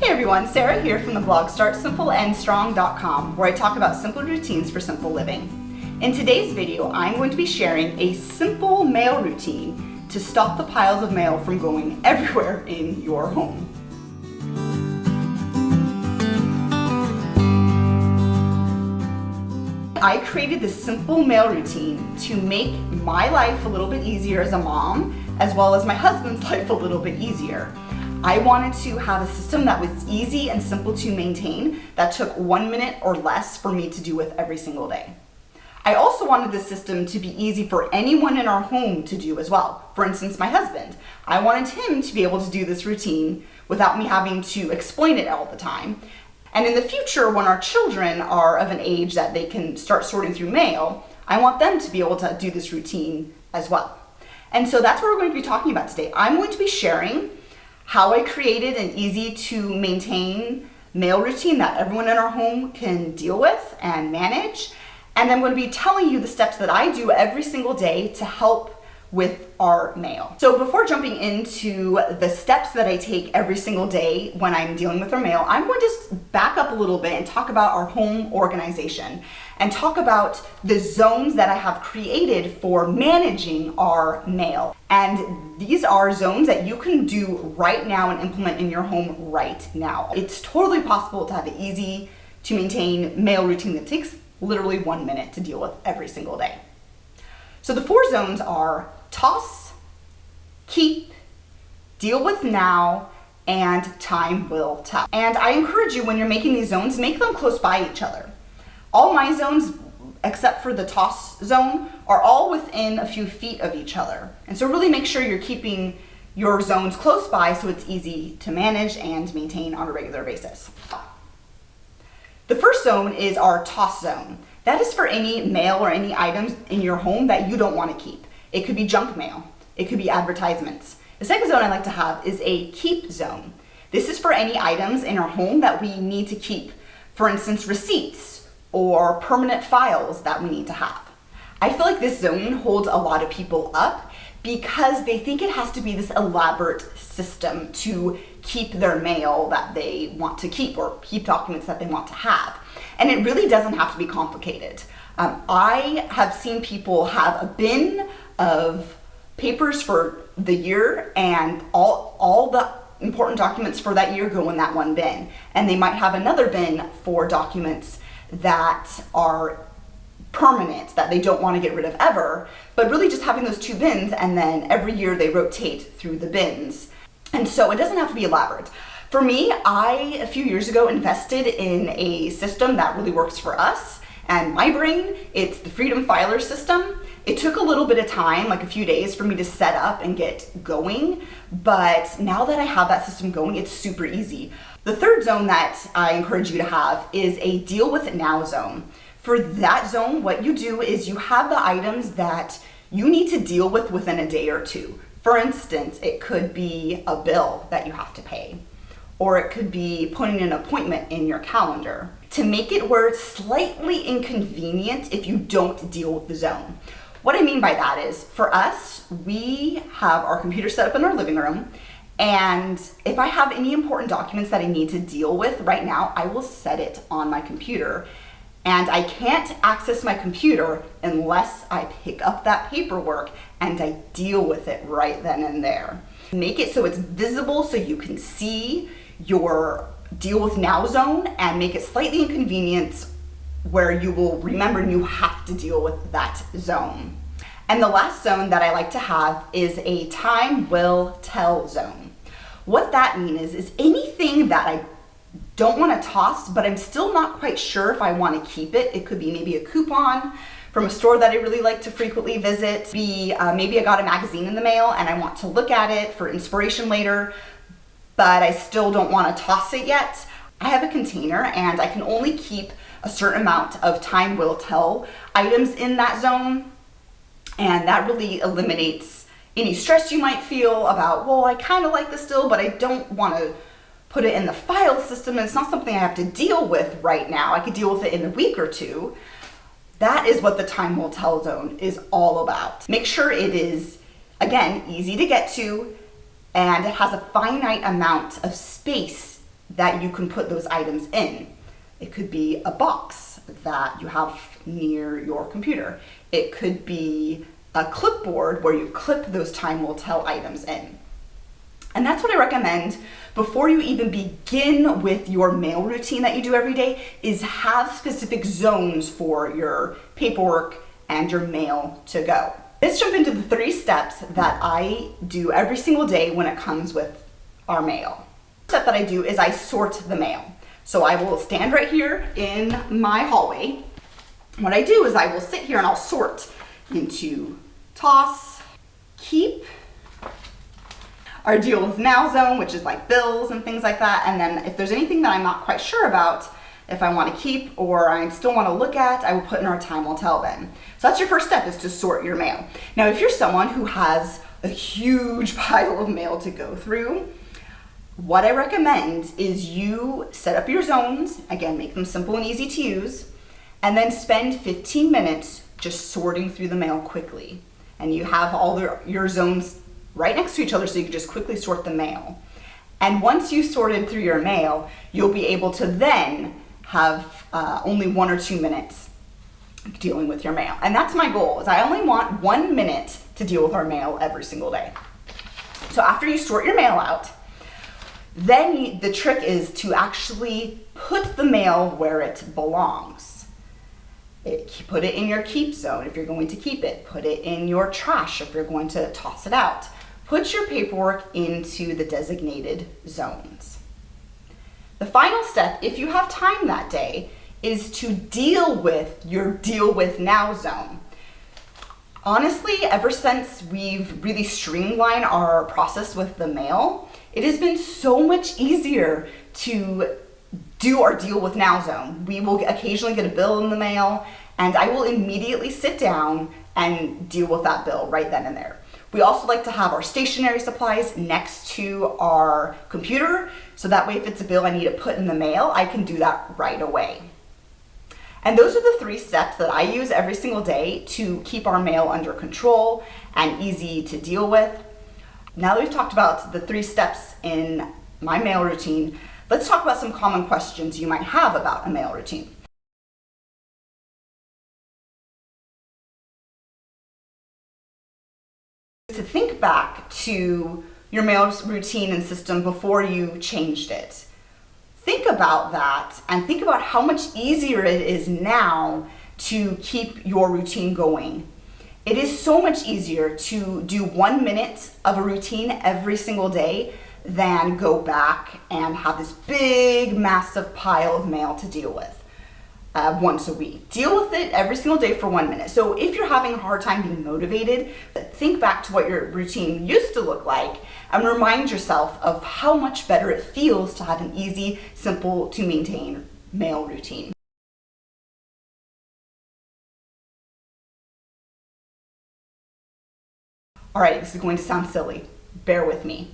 Hey everyone, Sarah here from the blog StartSimpleAndStrong.com, where I talk about simple routines for simple living. In today's video, I'm going to be sharing a simple mail routine to stop the piles of mail from going everywhere in your home. I created this simple mail routine to make my life a little bit easier as a mom, as well as my husband's life a little bit easier. I wanted to have a system that was easy and simple to maintain, that took 1 minute or less for me to do with every single day. I also wanted this system to be easy for anyone in our home to do as well. For instance, my husband. I wanted him to be able to do this routine without me having to explain it all the time. And in the future, when our children are of an age that they can start sorting through mail, I want them to be able to do this routine as well. And so that's what we're going to be talking about today. I'm going to be sharing how I created an easy to maintain mail routine that everyone in our home can deal with and manage. And I'm going to be telling you the steps that I do every single day to help with our mail. So before jumping into the steps that I take every single day when I'm dealing with our mail, I'm going to just back up a little bit and talk about our home organization and talk about the zones that I have created for managing our mail. And these are zones that you can do right now and implement in your home right now. It's totally possible to have an easy to maintain mail routine that takes literally 1 minute to deal with every single day. So the 4 zones are toss, keep, deal with now, and time will tell. And I encourage you, when you're making these zones, make them close by each other. All my zones, except for the toss zone, are all within a few feet of each other. And so really make sure you're keeping your zones close by so it's easy to manage and maintain on a regular basis. The first zone is our toss zone. That is for any mail or any items in your home that you don't want to keep. It could be junk mail. It could be advertisements. The second zone I like to have is a keep zone. This is for any items in our home that we need to keep. For instance, receipts or permanent files that we need to have. I feel like this zone holds a lot of people up because they think it has to be this elaborate system to keep their mail that they want to keep or keep documents that they want to have. And it really doesn't have to be complicated. I have seen people have a bin of papers for the year, and all the important documents for that year go in that one bin. And they might have another bin for documents that are permanent, that they don't want to get rid of ever, but really just having those 2 bins, and then every year they rotate through the bins. And so it doesn't have to be elaborate. For me, a few years ago, invested in a system that really works for us and my brain. It's the Freedom Filer system. It took a little bit of time, like a few days, for me to set up and get going, but now that I have that system going, it's super easy. The third zone that I encourage you to have is a deal with it now zone. For that zone, what you do is you have the items that you need to deal with within a day or two. For instance, it could be a bill that you have to pay, or it could be putting an appointment in your calendar, to make it where it's slightly inconvenient if you don't deal with the zone. What I mean by that is, for us, we have our computer set up in our living room, and if I have any important documents that I need to deal with right now, I will set it on my computer. And I can't access my computer unless I pick up that paperwork and I deal with it right then and there. Make it so it's visible so you can see your deal with now zone, and make it slightly inconvenient where you will remember you have to deal with that zone. And the last zone that I like to have is a time will tell zone. What that means is anything that I don't want to toss, but I'm still not quite sure if I want to keep it. It could be maybe a coupon from a store that I really like to frequently visit. Maybe I got a magazine in the mail and I want to look at it for inspiration later, but I still don't want to toss it yet. I have a container and I can only keep a certain amount of time will tell items in that zone. And that really eliminates any stress you might feel about, well, I kind of like this still, but I don't want to put it in the file system, and it's not something I have to deal with right now. I could deal with it in a week or two. That is what the time will tell zone is all about. Make sure it is, again, easy to get to, and it has a finite amount of space that you can put those items in. It could be a box that you have near your computer. It could be a clipboard where you clip those time will tell items in. And that's what I recommend before you even begin with your mail routine that you do every day, is have specific zones for your paperwork and your mail to go. Let's jump into the 3 steps that I do every single day when it comes with our mail. The step that I do is I sort the mail. So I will stand right here in my hallway. What I do is I will sit here and I'll sort into toss, keep, our deal with now zone, which is like bills and things like that. And then if there's anything that I'm not quite sure about, if I want to keep or I still want to look at, I will put in our time will tell bin. So that's your first step, is to sort your mail. Now, if you're someone who has a huge pile of mail to go through, what I recommend is you set up your zones, again, make them simple and easy to use, and then spend 15 minutes just sorting through the mail quickly. And you have all your zones right next to each other so you can just quickly sort the mail. And once you sorted through your mail, you'll be able to then have only 1 or 2 minutes dealing with your mail. And that's my goal, is I only want 1 minute to deal with our mail every single day. So after you sort your mail out, then the trick is to actually put the mail where it belongs. Put it in your keep zone if you're going to keep it. Put it in your trash if you're going to toss it out. Put your paperwork into the designated zones. The final step, if you have time that day, is to deal with your deal with now zone. Honestly, ever since we've really streamlined our process with the mail, it has been so much easier to do our deal with now zone. We will occasionally get a bill in the mail, and I will immediately sit down and deal with that bill right then and there. We also like to have our stationery supplies next to our computer, so that way if it's a bill I need to put in the mail, I can do that right away. And those are the 3 steps that I use every single day to keep our mail under control and easy to deal with. Now that we've talked about the 3 steps in my mail routine, let's talk about some common questions you might have about a mail routine. To think back to your mail routine and system before you changed it. Think about that and think about how much easier it is now to keep your routine going. It is so much easier to do 1 minute of a routine every single day than go back and have this big, massive pile of mail to deal with once a week. Deal with it every single day for 1 minute. So if you're having a hard time being motivated, think back to what your routine used to look like and remind yourself of how much better it feels to have an easy, simple to maintain mail routine. All right, this is going to sound silly. Bear with me.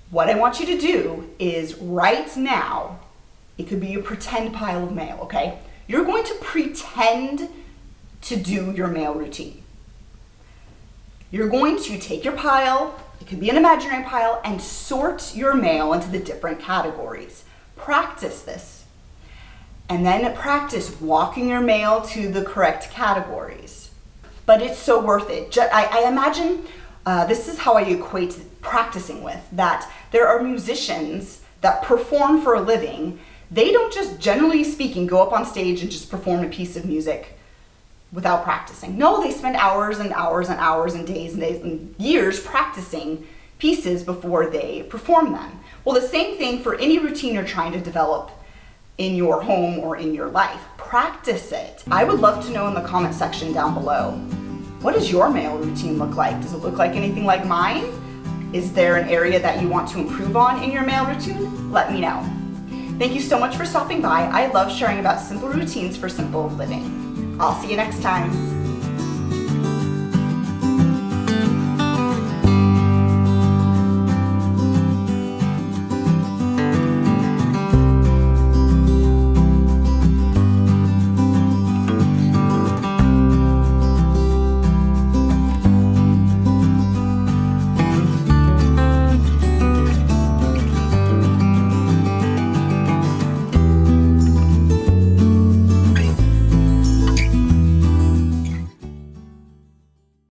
What I want you to do is right now, it could be a pretend pile of mail, okay? You're going to pretend to do your mail routine. You're going to take your pile, it could be an imaginary pile, and sort your mail into the different categories. Practice this. And then practice walking your mail to the correct categories. But it's so worth it. I imagine this is how I equate practicing with, that there are musicians that perform for a living. They don't just, generally speaking, go up on stage and just perform a piece of music without practicing. No, they spend hours and hours and hours and days and years practicing pieces before they perform them. Well, the same thing for any routine you're trying to develop in your home or in your life. Practice it. I would love to know in the comment section down below, what does your mail routine look like? Does it look like anything like mine? Is there an area that you want to improve on in your mail routine? Let me know. Thank you so much for stopping by. I love sharing about simple routines for simple living. I'll see you next time.